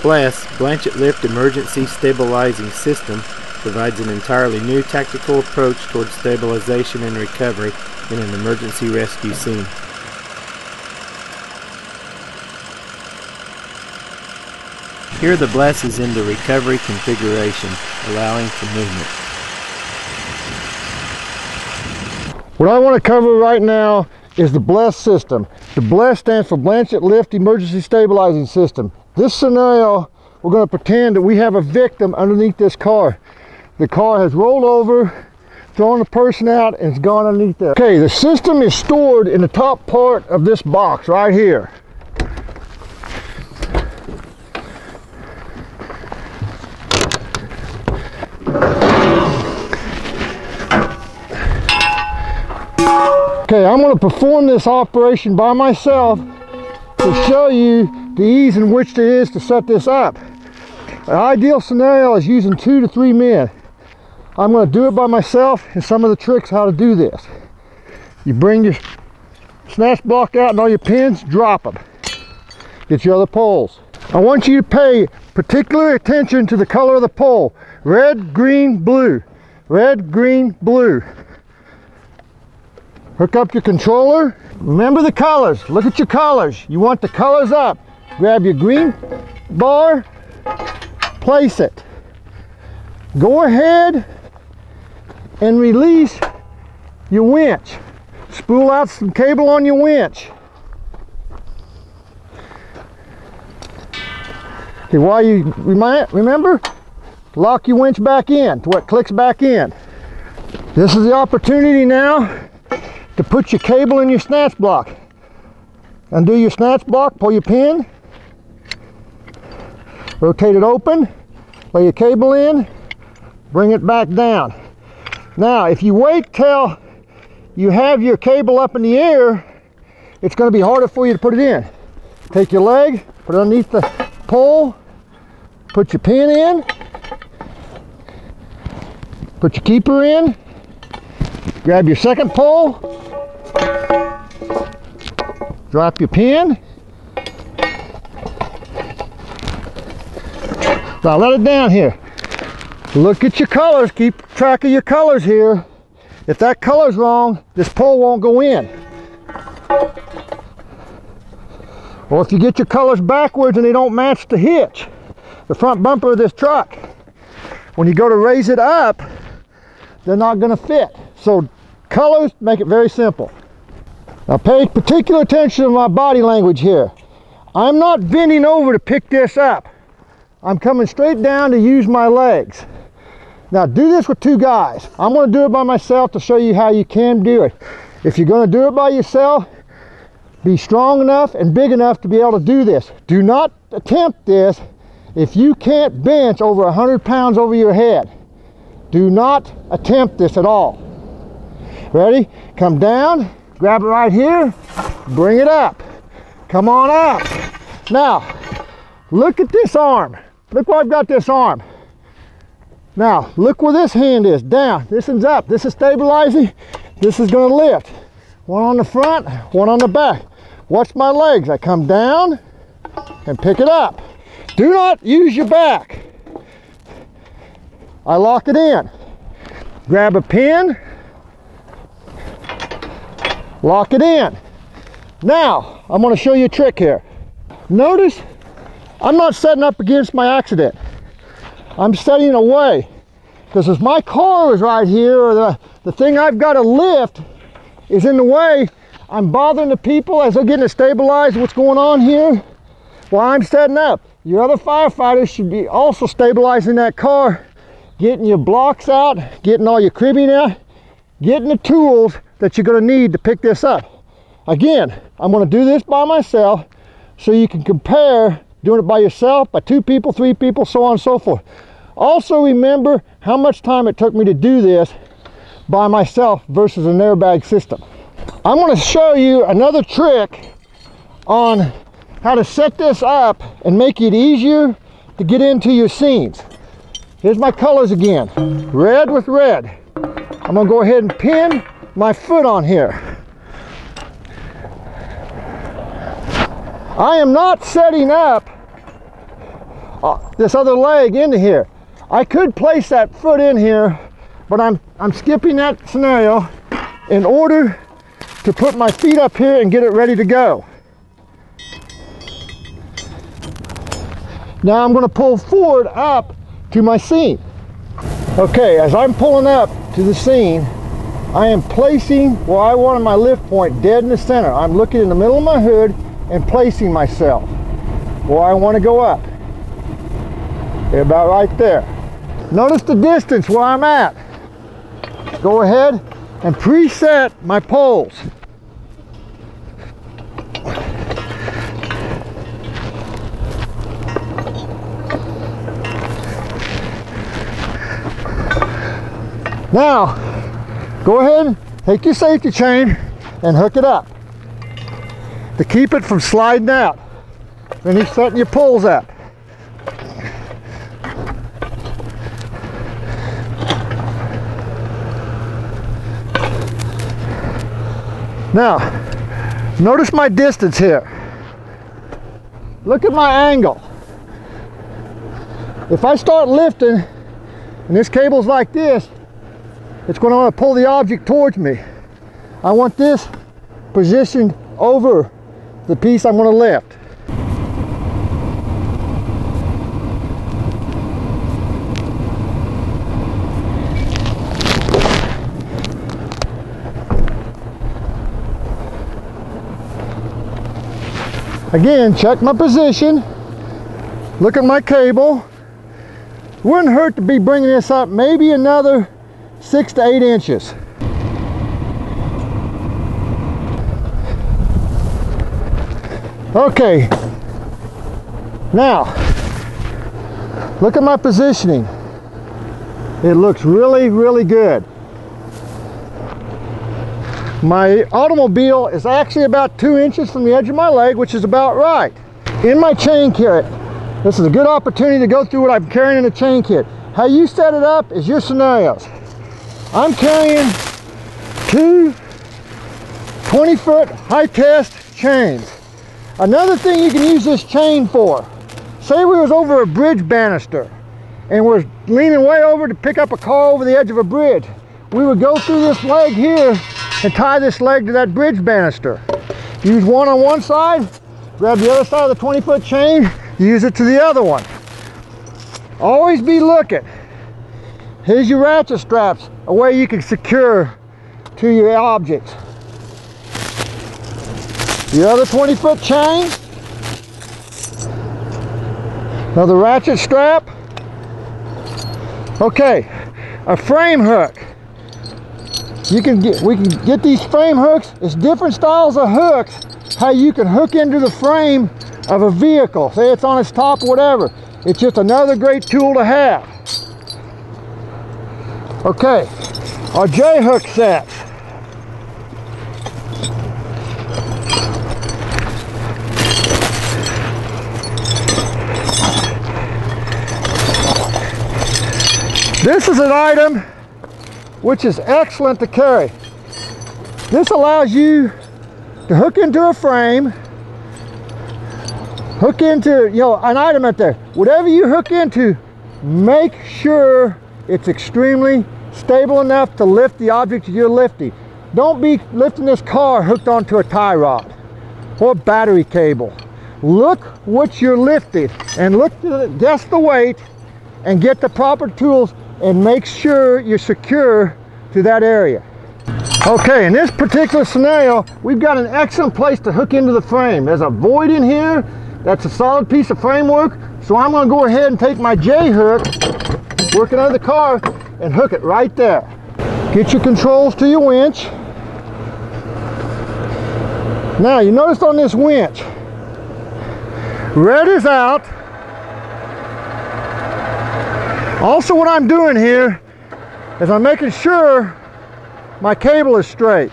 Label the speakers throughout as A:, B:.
A: Blanchat Lift Emergency Stabilizing System provides an entirely new tactical approach towards stabilization and recovery in an emergency rescue scene. Here the Bless is in the recovery configuration, allowing for movement.
B: What I want to cover right now is the Bless system. The Bless stands for Blanchat Lift Emergency Stabilizing System. This scenario, we're going to pretend that we have a victim underneath this car. The car has rolled over, thrown the person out, and it's gone underneath there. Okay, the system is stored in the top part of this box right here. Okay, I'm going to perform this operation by myself to show you the ease in which it is to set this up. An ideal scenario is using 2 to 3 men. I'm going to do it by myself and some of the tricks how to do this. You bring your snatch block out and all your pins, drop them. Get your other poles. I want you to pay particular attention to the color of the pole. Red, green, blue. Red, green, blue. Hook up your controller. Remember the colors. Look at your colors. You want the colors up. Grab your green bar, place it. Go ahead and release your winch. Spool out some cable on your winch. Okay, while you remember, lock your winch back in to where it clicks back in. This is the opportunity now to put your cable in your snatch block. Undo your snatch block, pull your pin, rotate it open, lay your cable in, bring it back down. Now, if you wait till you have your cable up in the air, it's going to be harder for you to put it in. Take your leg, put it underneath the pole, put your pin in, put your keeper in, grab your second pole, drop your pin. Now let it down here. Look at your colors, keep track of your colors here. If that color's wrong, this pole won't go in. Or if you get your colors backwards and they don't match the hitch, the front bumper of this truck, when you go to raise it up, they're not going to fit. So colors make it very simple. Now pay particular attention to my body language here. I'm not bending over to pick this up. I'm coming straight down to use my legs. Now do this with 2 guys. I'm going to do it by myself to show you how you can do it. If you're going to do it by yourself, be strong enough and big enough to be able to do this. Do not attempt this if you can't bench over 100 pounds over your head. Do not attempt this at all. Ready? Come down, grab it right here, bring it up. Come on up. Now, look at this arm. Look where I've got this arm. Now, look where this hand is, down. This one's up. This is stabilizing. This is going to lift. One on the front, one on the back. Watch my legs. I come down and pick it up. Do not use your back. I lock it in. Grab a pin. Lock it in. Now, I'm going to show you a trick here. Notice, I'm not setting up against my accident. I'm setting away. Because if my car is right here, or the thing I've got to lift is in the way, I'm bothering the people as they're getting it stabilized. What's going on here? While I'm setting up. Your other firefighters should be also stabilizing that car, getting your blocks out, getting all your cribbing out, getting the tools that you're going to need to pick this up. Again, I'm going to do this by myself so you can compare doing it by yourself, by 2 people, 3 people, so on and so forth. Also remember how much time it took me to do this by myself versus an airbag system. I'm going to show you another trick on how to set this up and make it easier to get into your scenes. Here's my colors again. Red with red. I'm going to go ahead and pin my foot on here. I am not setting up this other leg into here. I could place that foot in here, but I'm skipping that scenario in order to put my feet up here and get it ready to go. Now I'm going to pull forward up to my seam. Okay, as I'm pulling up to the seam, I am placing where I wanted my lift point dead in the center. I'm looking in the middle of my hood and placing myself where I want to go up. About right there. Notice the distance where I'm at. Go ahead and preset my poles. Now, go ahead, take your safety chain and hook it up to keep it from sliding out. Finish setting your poles up. Now, notice my distance here. Look at my angle. If I start lifting and this cable's like this, it's going to want to pull the object towards me. I want this positioned over the piece I'm going to lift. Again, check my position. Look at my cable. Wouldn't hurt to be bringing this up maybe another 6 to 8 inches. Okay, now look at my positioning. It looks really, really good. My automobile is actually about 2 inches from the edge of my leg, which is about right. In my chain kit, this is a good opportunity to go through what I'm carrying in the chain kit. How you set it up is your scenarios. I'm carrying 2 20-foot high test chains. Another thing you can use this chain for, say we was over a bridge banister and we're leaning way over to pick up a car over the edge of a bridge. We would go through this leg here and tie this leg to that bridge banister. Use one on one side, grab the other side of the 20-foot chain, use it to the other one. Always be looking. Here's your ratchet straps, a way you can secure to your objects. The other 20-foot chain, another ratchet strap. Okay, a frame hook. We can get these frame hooks. It's different styles of hooks, how you can hook into the frame of a vehicle. Say it's on its top or whatever. It's just another great tool to have. Okay, our J-hook sets. This is an item which is excellent to carry. This allows you to hook into a frame, hook into, an item out there. Whatever you hook into, make sure it's extremely stable enough to lift the object you're lifting. Don't be lifting this car hooked onto a tie rod or battery cable. Look what you're lifting and look to guess the weight and get the proper tools and make sure you're secure to that area. Okay, in this particular scenario, we've got an excellent place to hook into the frame. There's a void in here. That's a solid piece of framework. So I'm going to go ahead and take my J-hook, working under the car, and hook it right there. Get your controls to your winch. Now, you notice on this winch, red is out. Also, what I'm doing here is I'm making sure my cable is straight.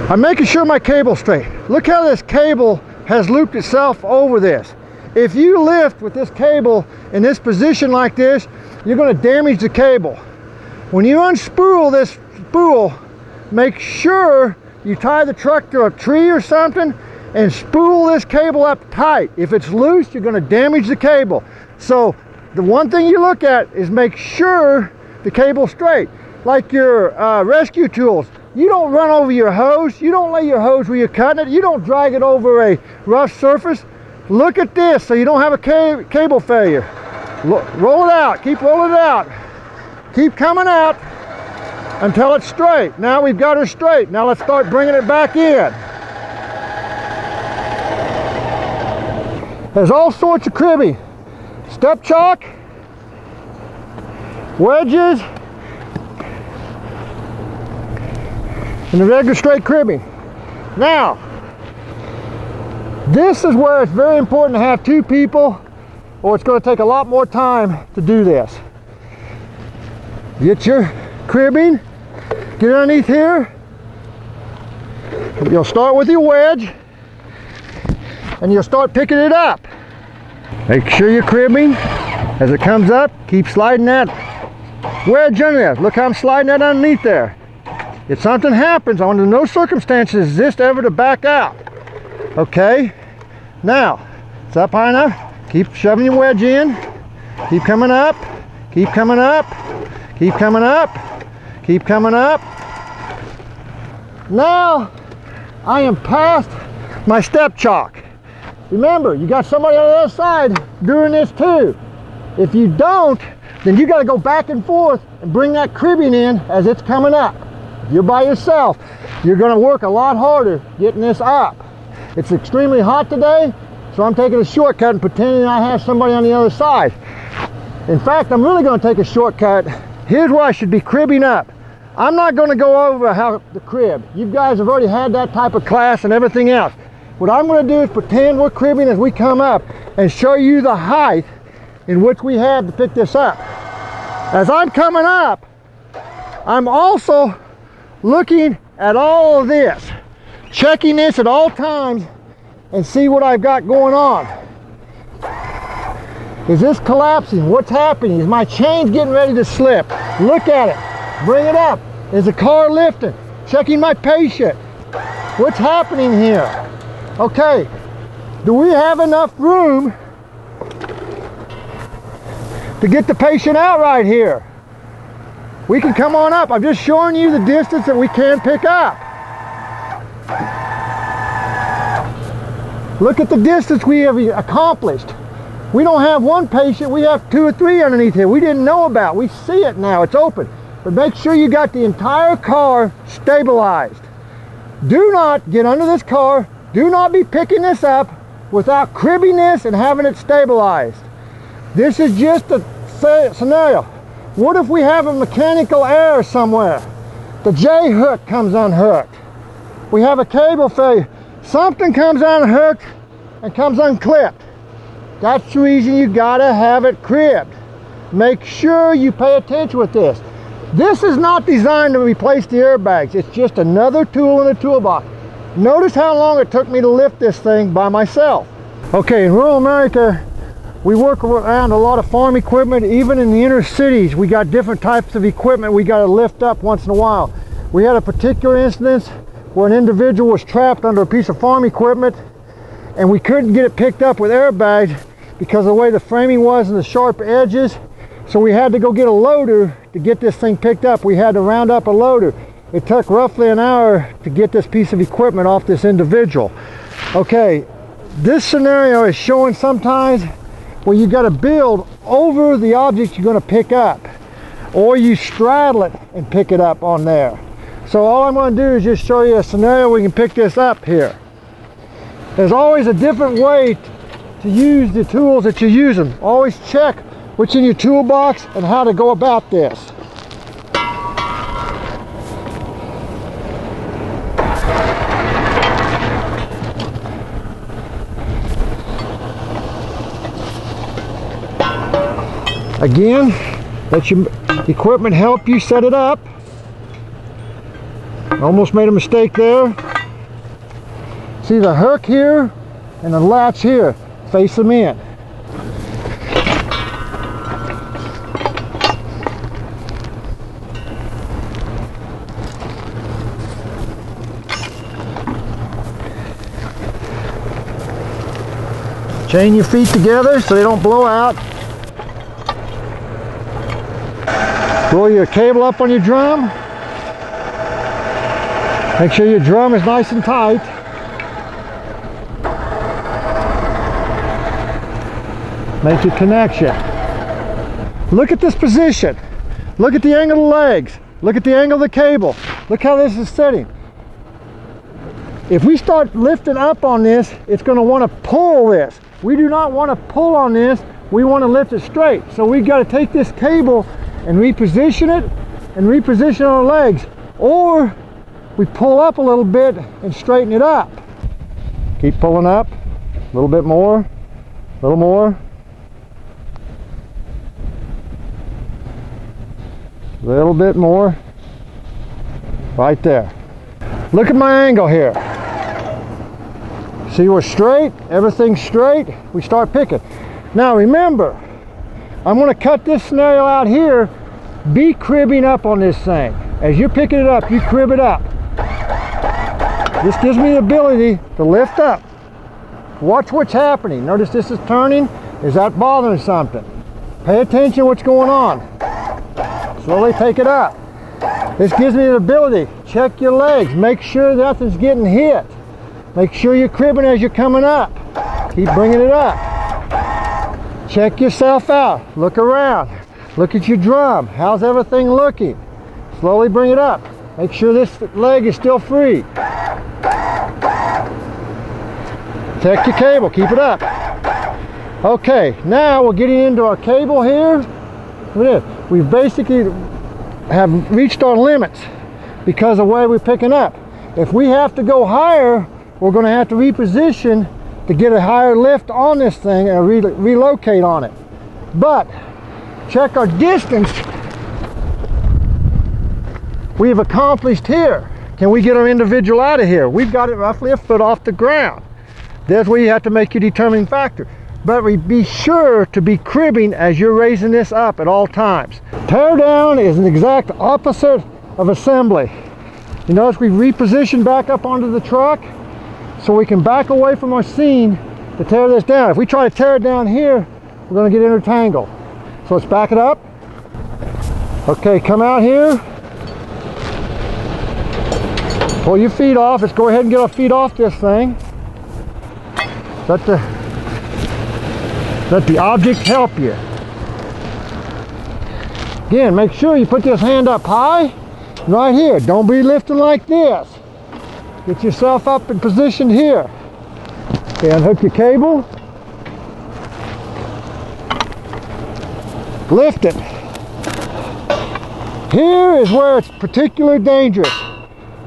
B: I'm making sure my cable's straight. Look how this cable has looped itself over this. If you lift with this cable in this position like this, you're going to damage the cable. When you unspool this spool, make sure you tie the truck to a tree or something and spool this cable up tight. If it's loose, you're going to damage the cable. So the one thing you look at is make sure the cable's straight. Like your rescue tools, you don't run over your hose, you don't lay your hose where you're cutting it, you don't drag it over a rough surface. Look at this so you don't have a cable failure. Roll it out, keep rolling it out. Keep coming out until it's straight. Now we've got her straight. Now let's start bringing it back in. There's all sorts of cribbing. Step chalk, wedges, and the regular straight cribbing. Now, this is where it's very important to have two people, or it's going to take a lot more time to do this. Get your cribbing, get underneath here. You'll start with your wedge, and you'll start picking it up. Make sure you're cribbing. As it comes up, keep sliding that wedge under there. Look how I'm sliding that underneath there. If something happens, under no circumstances is this ever to back out. Okay? Now, it's up high enough. Keep shoving your wedge in. Keep coming up. Keep coming up. Keep coming up. Keep coming up. Now, I am past my step chalk. Remember, you got somebody on the other side doing this too. If you don't, then you got to go back and forth and bring that cribbing in as it's coming up. If you're by yourself, you're going to work a lot harder getting this up. It's extremely hot today, so I'm taking a shortcut and pretending I have somebody on the other side. In fact, I'm really going to take a shortcut. Here's where I should be cribbing up. I'm not going to go over how to crib. You guys have already had that type of class and everything else. What I'm going to do is pretend we're cribbing as we come up and show you the height in which we have to pick this up. As I'm coming up, I'm also looking at all of this, checking this at all times and see what I've got going on. Is this collapsing? What's happening? Is my chain getting ready to slip? Look at it. Bring it up. Is the car lifting? Checking my patient. What's happening here? Okay, do we have enough room to get the patient out right here? We can come on up. I'm just showing you the distance that we can pick up. Look at the distance we have accomplished. We don't have one patient, we have 2 or 3 underneath here we didn't know about. We see it now, it's open. But make sure you got the entire car stabilized. Do not get under this car. Do not be picking this up without cribbing this and having it stabilized. This is just a scenario. What if we have a mechanical error somewhere? The J-hook comes unhooked. We have a cable failure. Something comes unhooked and comes unclipped. That's the reason you gotta have it cribbed. Make sure you pay attention with this. This is not designed to replace the airbags. It's just another tool in the toolbox. Notice how long it took me to lift this thing by myself. Okay, in rural America, we work around a lot of farm equipment. Even in the inner cities, we got different types of equipment we got to lift up once in a while. We had a particular instance where an individual was trapped under a piece of farm equipment and we couldn't get it picked up with airbags because of the way the framing was and the sharp edges. So we had to go get a loader to get this thing picked up. We had to round up a loader. It took roughly an hour to get this piece of equipment off this individual. Okay, this scenario is showing sometimes where you got to build over the object you're going to pick up, or you straddle it and pick it up on there. So all I'm going to do is just show you a scenario where we can pick this up here. There's always a different way to use the tools that you're using. Always check what's in your toolbox and how to go about this. Again, let your equipment help you set it up. Almost made a mistake there. See the hook here and the latch here. Face them in. Chain your feet together so they don't blow out. Roll your cable up on your drum. Make sure your drum is nice and tight. Make your connection. Look at this position. Look at the angle of the legs. Look at the angle of the cable. Look how this is sitting. If we start lifting up on this, it's going to want to pull this. We do not want to pull on this. We want to lift it straight. So we've got to take this cable and reposition it and reposition our legs. Or we pull up a little bit and straighten it up. Keep pulling up. A little bit more. A little more. A little bit more. Right there. Look at my angle here. See, we're straight, everything's straight, we start picking. Now remember, I'm going to cut this scenario out here. Be cribbing up on this thing. As you're picking it up, you crib it up. This gives me the ability to lift up. Watch what's happening. Notice this is turning. Is that bothering something? Pay attention to what's going on. Slowly take it up. This gives me the ability. Check your legs. Make sure nothing's getting hit. Make sure you're cribbing as you're coming up. Keep bringing it up. Check yourself out. Look around. Look at your drum. How's everything looking? Slowly bring it up. Make sure this leg is still free. Check your cable. Keep it up. Okay, now we're getting into our cable here. Look at this. We basically have reached our limits because of the way we're picking up. If we have to go higher, we're going to have to reposition to get a higher lift on this thing and relocate on it. But check our distance we've accomplished here. Can we get our individual out of here? We've got it roughly a foot off the ground. That's where you have to make your determining factor. But be sure to be cribbing as you're raising this up at all times. Tear down is an exact opposite of assembly. You notice we repositioned back up onto the truck so we can back away from our scene to tear this down. If we try to tear it down here, we're going to get intertangled. So let's back it up. Okay, come out here. Pull your feet off. Let's go ahead and get our feet off this thing. Let the object help you. Again, make sure you put this hand up high, right here. Don't be lifting like this. Get yourself up and positioned here. Okay, unhook your cable. Lift it. Here is where it's particularly dangerous.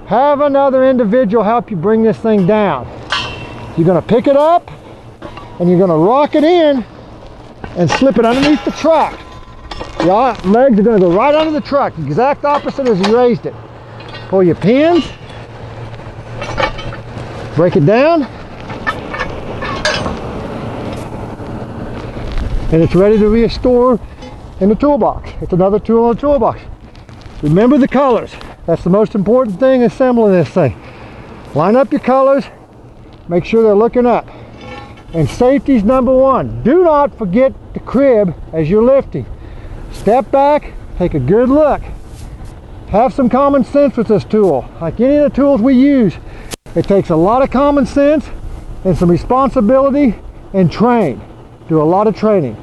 B: Have another individual help you bring this thing down. You're going to pick it up and you're going to rock it in and slip it underneath the truck. Your legs are going to go right under the truck, the exact opposite as you raised it. Pull your pins, break it down, and it's ready to restore in the toolbox. It's another tool in the toolbox. Remember the colors. That's the most important thing assembling this thing. Line up your colors, make sure they're looking up. And safety's number one. Do not forget to crib as you're lifting. Step back, take a good look. Have some common sense with this tool. Like any of the tools we use, it takes a lot of common sense and some responsibility and train. Do a lot of training.